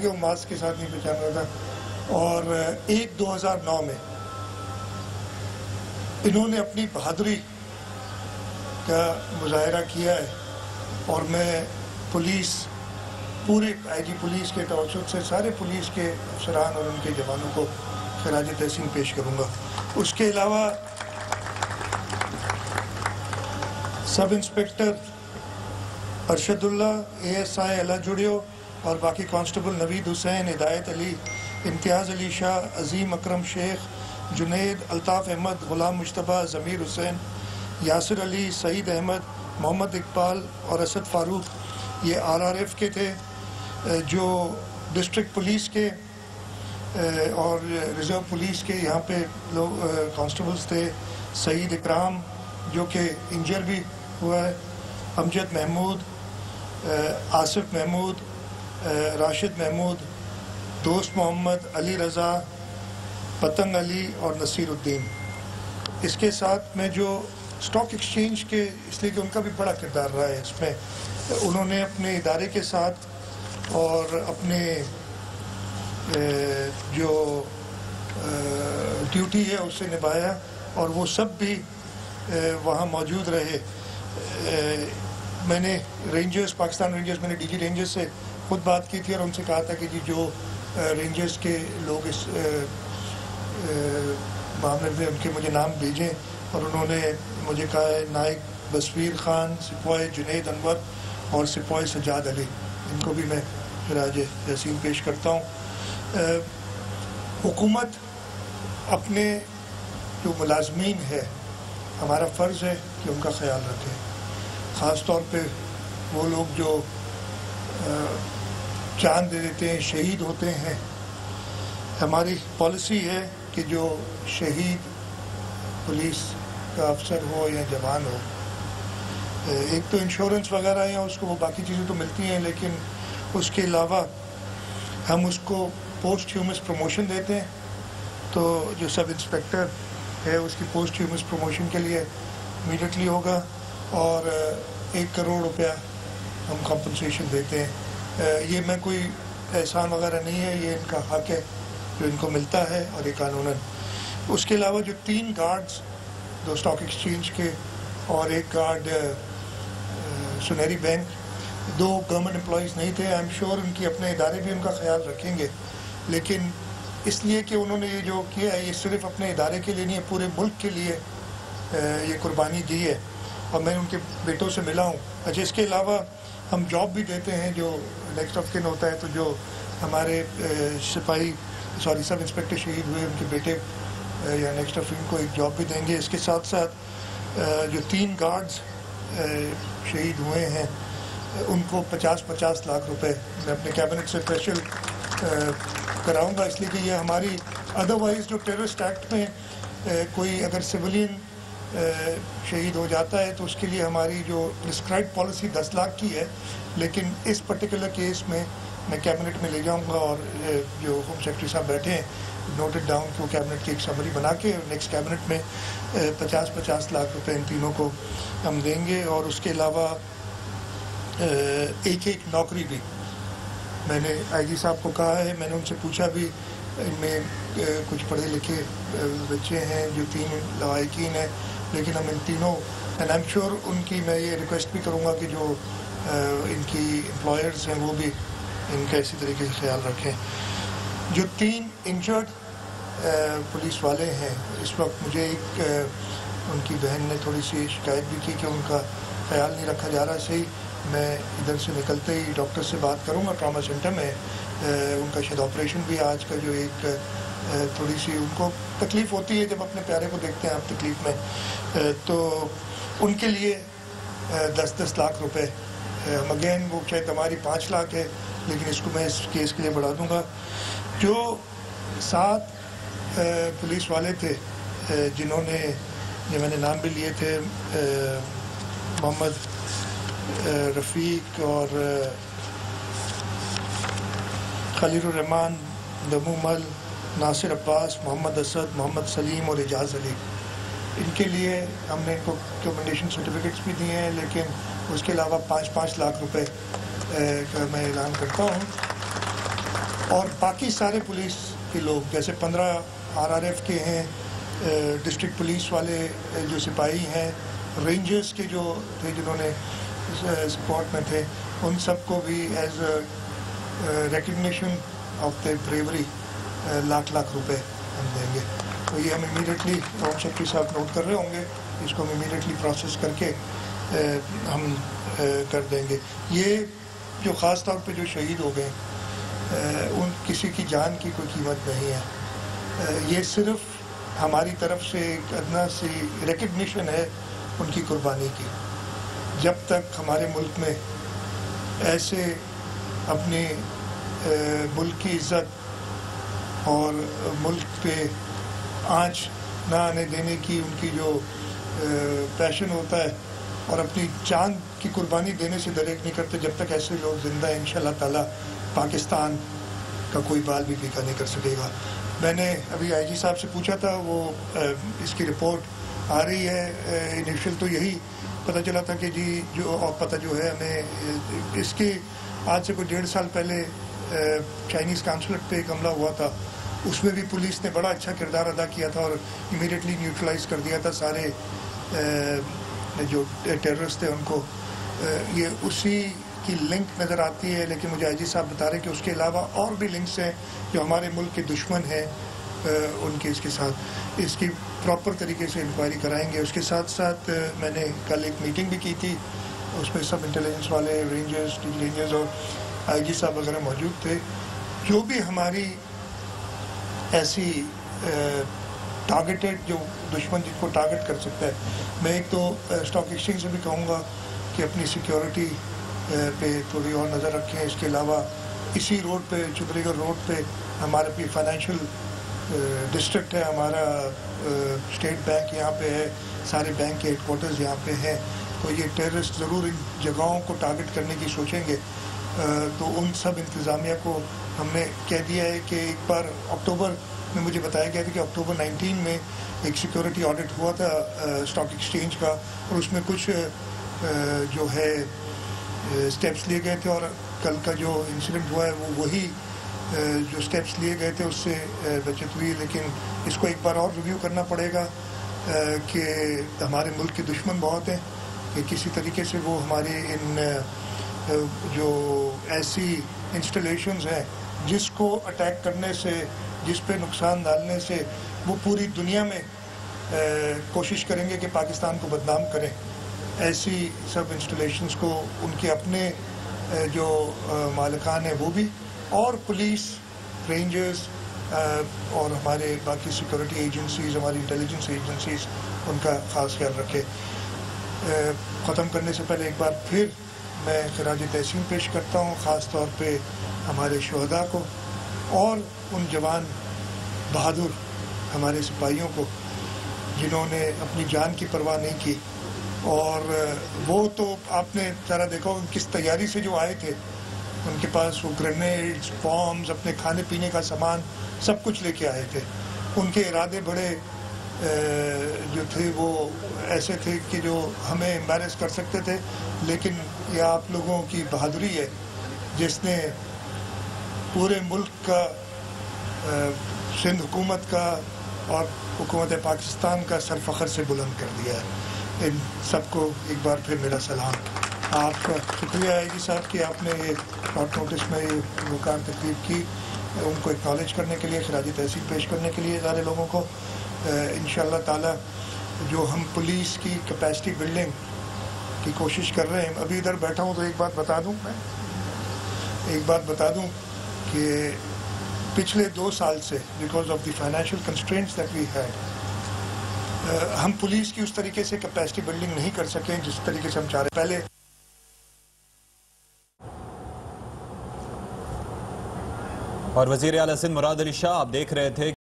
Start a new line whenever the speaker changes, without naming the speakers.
وہ ماسک کے ساتھ نہیں پہچان رہا تھا. اور 2009 میں انہوں نے اپنی بہادری کا مظاہرہ کیا ہے اور میں پولیس پورے آئی جی پولیس کے توسط سے سارے پولیس کے افسران اور ان کے جوانوں کو خراج تحسین پیش کروں گا. اس کے علاوہ سب انسپیکٹر ارشد اللہ, ASI اللہ جڑیو اور باقی کانسٹیبل نوید حسین, ہدایت علی, امتیاز علی شاہ, عظیم اکرم شیخ, جنید, الطاف احمد, غلام مشتبہ, ضمیر حسین, یاسر علی, سعید احمد, محمد اقبال اور اسد فاروق, یہ RRF کے تھے. جو ڈسٹرکٹ پولیس کے اور ریزرو پولیس کے یہاں پہ لوگ کانسٹیبلز تھے. سعید اکرام جو کہ انجر بھی ہوا ہے, امجد محمود, آصف محمود, راشد محمود, دوست محمد, علی رضا, پتنگ علی اور نصیر الدین. اس کے ساتھ میں جو اسٹاک ایکسچینج کے, اس لیے کہ ان کا بھی بڑا کردار رہا ہے اس میں, انہوں نے اپنے ادارے کے ساتھ اور اپنے جو ڈیوٹی ہے اسے نبھایا اور وہ سب بھی وہاں موجود رہے. میں نے رینجرز, پاکستان رینجرز, میں نے DG رینجرز سے خود بات کی تھی اور ان سے کہا تھا کہ جی جو رینجرز کے لوگ اس معاملے میں ان کے مجھے نام بھیجیں, اور انہوں نے مجھے کہا ہے نائب بصیر خان, سپاہی جنید انور اور سپاہی سجاد علی, ان کو بھی میں خراج تحسین پیش کرتا ہوں. حکومت اپنے جو ملازمین ہے, ہمارا فرض ہے کہ ان کا خیال رکھے, خاص طور پہ وہ لوگ جو جان دے دیتے ہیں, شہید ہوتے ہیں. ہماری پالیسی ہے کہ جو شہید پولیس کا افسر ہو یا جوان ہو, ایک تو انشورنس وغیرہ ہے اس کو, وہ باقی چیزیں تو ملتی ہیں, لیکن اس کے علاوہ ہم اس کو پوسٹ ہیومس پروموشن دیتے ہیں. تو جو سب انسپیکٹر ہے اس کی پوسٹ ہیومس پروموشن کے لیے امیڈیٹلی ہوگا, اور 1 کروڑ روپیہ ہم کمپنسیشن دیتے ہیں. یہ میں کوئی احسان وغیرہ نہیں ہے, یہ ان کا حق ہے جو ان کو ملتا ہے, اور یہ قانوناً. اس کے علاوہ جو 3 گارڈز 2 اسٹاک ایکسچینج کے اور 1 گارڈ سنہری بینک, 2 گورنمنٹ امپلائیز نہیں تھے. آئی ایم شیور ان کی اپنے ادارے بھی ان کا خیال رکھیں گے, لیکن اس لیے کہ انہوں نے یہ جو کیا ہے یہ صرف اپنے ادارے کے لیے نہیں ہے, پورے ملک کے لیے یہ قربانی دی ہے, اور میں ان کے بیٹوں سے ملا ہوں. اچھا, اس کے علاوہ ہم جاب بھی دیتے ہیں جو نیکسٹ آف کن ہوتا ہے, تو جو ہمارے سب انسپیکٹر شہید ہوئے ان کے بیٹے یا نیکسٹ آف کن کو ایک جاب بھی دیں گے. اس کے ساتھ ساتھ جو 3 گارڈز شہید ہوئے ہیں ان کو 50 لاکھ روپے میں اپنے کیبنٹ سے اسپیشل کراؤں گا, اس لیے کہ یہ ہماری ادروائز جو ٹیررسٹ ایکٹ میں کوئی اگر سویلین شہید ہو جاتا ہے تو اس کے لیے ہماری جو پرسکرائب پالیسی 10 لاکھ کی ہے, لیکن اس پرٹیکولر کیس میں کیبنٹ میں لے جاؤں گا, اور جو ہوم سیکرٹری صاحب بیٹھے ہیں نوٹڈ ڈاؤن کہ وہ کیبنٹ کی ایک سمری بنا کے نیکسٹ کیبنٹ میں 50 لاکھ روپے ان تینوں کو ہم دیں گے. اور اس کے علاوہ ایک نوکری بھی میں نے IG صاحب کو کہا ہے, میں نے ان سے پوچھا بھی, ان میں کچھ پڑھے لکھے بچے ہیں جو 3 لوائقین ہیں, لیکن ہم ان تینوں, اینڈ آئی ایم شیور ان کی میں یہ ریکویسٹ بھی کروں گا کہ جو ان کی امپلائرز ہیں وہ بھی ان کا اسی طریقے سے خیال رکھیں. جو 3 انجرڈ پولیس والے ہیں, اس وقت مجھے ایک ان کی بہن نے تھوڑی سی شکایت بھی کی کہ ان کا خیال نہیں رکھا جا رہا صحیح. میں ادھر سے نکلتے ہی ڈاکٹر سے بات کروں گا, ٹراما سینٹر میں ان کا شاید آپریشن بھی آج کا, جو ایک تھوڑی سی ان کو تکلیف ہوتی ہے جب اپنے پیارے کو دیکھتے ہیں آپ تکلیف میں, تو ان کے لیے 10 لاکھ روپے. اگین وہ شاید ہماری 5 لاکھ ہے, لیکن اس کو میں اس کیس کے لیے بڑھا دوں گا. جو 7 پولیس والے تھے جنہوں نے, جو میں نے نام بھی لیے تھے, محمد رفیق اور خلیل الرحمان, دمو مل, ناصر عباس, محمد اسد, محمد سلیم اور اعجاز علی, ان کے لیے ہم نے ان کو ریکمنڈیشن سرٹیفکیٹس بھی دیے ہیں, لیکن اس کے علاوہ 5 لاکھ روپے کا میں اعلان کرتا ہوں. اور باقی سارے پولیس کے لوگ جیسے 15 RRF کے ہیں، ڈسٹرکٹ پولیس والے جو سپاہی ہیں، رینجرز کے جو تھے جنہوں نے سپورٹ میں تھے، ان سب کو بھی as a recognition of the bravery lakh روپے ہم دیں گے. تو یہ ہم امیڈیٹلی ہوم سیکرٹری صاحب نوٹ کر رہے ہوں گے، اس کو ہم امیڈیٹلی پروسیس کر کے ہم کر دیں گے. یہ جو خاص طور پہ جو شہید ہو گئے ان کسی کی جان کی کوئی قیمت نہیں ہے، یہ صرف ہماری طرف سے ایک ادنا سی ریکگنیشن ہے ان کی قربانی کی. جب تک ہمارے ملک میں ایسے اپنے ملک کی عزت اور ملک پہ آنچ نہ آنے دینے کی ان کی جو پیشن ہوتا ہے اور اپنی جان کی قربانی دینے سے دریغ نہیں کرتے، جب تک ایسے لوگ زندہ ہیں انشاءاللہ تعالی پاکستان کا کوئی بال بھی پیکا نہیں کر سکے گا. میں نے ابھی IG صاحب سے پوچھا تھا، وہ اس کی رپورٹ آ رہی ہے. انیشل تو یہی پتہ چلا تھا کہ جی اور پتہ جو ہے ہمیں اس کے آج سے کوئی 1.5 سال پہلے چائنیز قونصلیٹ پہ ایک حملہ ہوا تھا، اس میں بھی پولیس نے بڑا اچھا کردار ادا کیا تھا اور امیڈیٹلی نیوٹرلائز کر دیا تھا سارے جو ٹیررسٹ تھے ان کو. یہ اسی کی لنک نظر آتی ہے، لیکن مجھے IG صاحب بتا رہے ہیں کہ اس کے علاوہ اور بھی لنکس ہیں جو ہمارے ملک کے دشمن ہیں ان کے اس کے ساتھ. اس کی پراپر طریقے سے انکوائری کرائیں گے. اس کے ساتھ ساتھ میں نے کل ایک میٹنگ بھی کی تھی، اس میں سب انٹیلیجنس والے رینجرز اور IG صاحب وغیرہ موجود تھے. جو بھی ہماری ایسی ٹارگیٹڈ جو دشمن جن کو ٹارگٹ کر سکتا ہے، میں ایک تو اسٹاک ایکسچینج سے بھی کہوں گا کہ اپنی سیکیورٹی پہ تھوڑی اور نظر رکھیں. اس کے علاوہ اسی روڈ پہ چودھری گڑھ روڈ پہ ہمارا بھی فائنینشیل ڈسٹرکٹ ہے، ہمارا اسٹیٹ بینک یہاں پہ ہے، سارے بینک کے ہیڈ کوارٹرز یہاں پہ ہیں. تو یہ ٹیررسٹ ضرور ان جگہوں کو ٹارگٹ کرنے کی سوچیں گے. تو ان سب انتظامیہ کو ہم نے کہہ دیا ہے کہ ایک بار اکتوبر میں مجھے بتایا گیا تھا کہ اکتوبر 19 میں ایک سیکیورٹی آڈٹ ہوا تھا اسٹاک ایکسچینج کا، اور اس میں کچھ جو ہے اسٹیپس لیے گئے تھے، اور کل کا جو انسیڈنٹ ہوا ہے وہ وہی جو اسٹیپس لیے گئے تھے اس سے بچت ہوئی. لیکن اس کو ایک بار اور ریویو کرنا پڑے گا کہ ہمارے ملک کے دشمن بہت ہیں کہ کسی طریقے سے وہ ہماری ان جو ایسی انسٹالیشنز ہیں جس کو اٹیک کرنے سے، جس پہ نقصان ڈالنے سے وہ پوری دنیا میں کوشش کریں گے کہ پاکستان کو بدنام کریں، ایسی سب انسٹالیشنز کو ان کے اپنے جو مالکان ہیں وہ بھی، اور پولیس، رینجرز اور ہمارے باقی سیکورٹی ایجنسیز، ہماری انٹیلیجنس ایجنسیز ان کا خاص خیال رکھے. ختم کرنے سے پہلے ایک بار پھر میں خراج تحسین پیش کرتا ہوں خاص طور پہ ہمارے شہداء کو اور ان جوان بہادر ہمارے سپاہیوں کو جنہوں نے اپنی جان کی پرواہ نہیں کی. اور وہ تو آپ نے سارا دیکھا کس تیاری سے جو آئے تھے، ان کے پاس وہ گرینیڈز، بامز، اپنے کھانے پینے کا سامان سب کچھ لے کے آئے تھے. ان کے ارادے بڑے جو تھے وہ ایسے تھے کہ جو ہمیں امبیرس کر سکتے تھے، لیکن یہ آپ لوگوں کی بہادری ہے جس نے پورے ملک کا، سندھ حکومت کا اور حکومت پاکستان کا سر فخر سے بلند کر دیا ہے. ان سب کو ایک بار پھر میرا سلام. آپ کا شکریہ ہے جی صاحب کہ آپ نے یہ شارٹ نوٹس میں یہ وقار تقریب کی، ان کو اکنالج کرنے کے لیے، خراج تحسین پیش کرنے کے لیے سارے لوگوں کو. انشاءاللہ تعالی جو ہم پولیس کی کیپیسٹی بلڈنگ کی کوشش کر رہے ہیں، ابھی ادھر بیٹھا ہوں تو ایک بات بتا دوں کہ پچھلے 2 سال سے because of the financial constraints that we had, ہم پولیس کی اس طریقے سے کیپیسٹی بلڈنگ نہیں کر سکیں جس طریقے سے ہم چاہ رہے. پہلے
اور وزیر اعلیٰ سندھ مراد علی شاہ آپ دیکھ رہے تھے